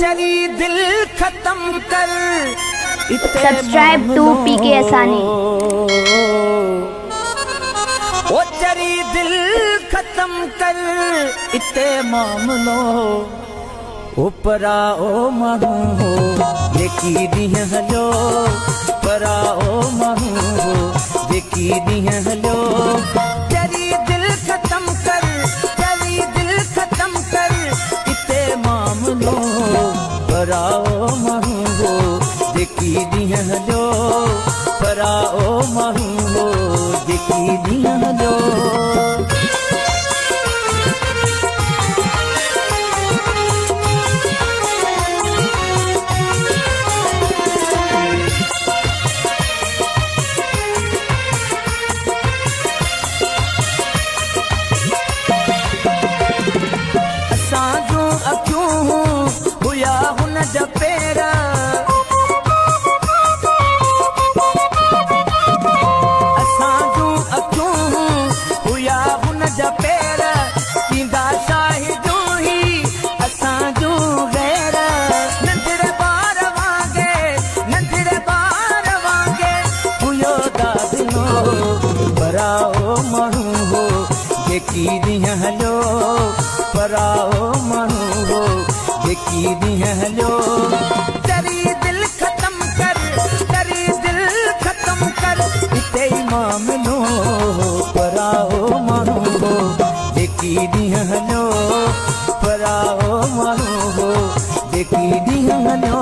चरी दिल खत्म कर सब्सक्राइब टू पीके असानी। ओ चरी दिल खत्म कर इते मामलो ओ परा ओ माहू हो देखी दिह हलो परा ओ माहू हो देखी दिह हलो चरी दिल खत्म कर चरी दिल खत्म कर इते मामलो परा ओ माहू हो देखी दिह हलो परा ओ माहू हो देखी दिह हलो। जपेरा असांजू अखियूं हुया हुन जपेरा थींदा शाहिदू ही असांजू गैर नंढड़े ॿार वांगे हुयो दादिनो पराओ माण्हू हो जेकी ॾींहं हलियो पराओ माण्हू हो देखी दिह हलो चरी दिल खत्म कर चरी दिल खत्म कर इते मामलो पराओ माण्हू हो देखी दिह हलो पराओ माण्हू हो देखी दिह हलो।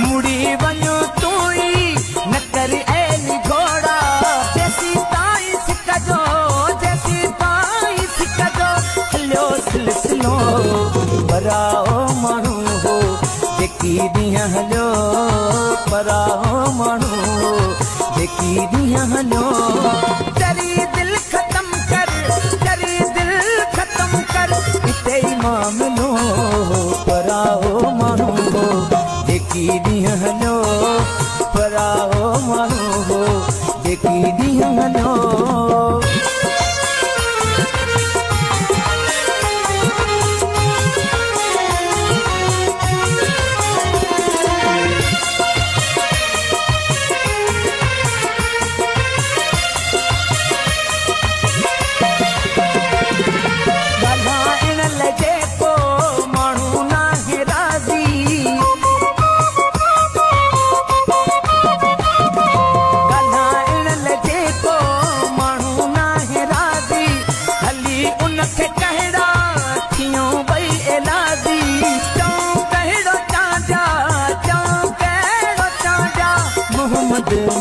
मुड़ी वञो तू ही न कर ऐली घोड़ा जैसी ताई सिकजो हलियो सिलसिलो पराओ माण्हू हो जेकी ॾींहं हलियो पराओ माण्हू हो जेकी ॾींहं हलियो चरी दिल खत्म कर इते ई मामलो पराओ माण्हू हो देखी ॾींहं हलो पराओ माण्हू हो देखी ॾींहं हलो।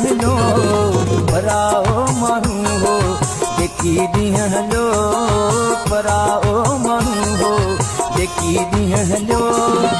मिलो पराओ माण्हू हो देखी ॾींहं हलो पराओ माण्हू हो देखी ॾींहं हलो।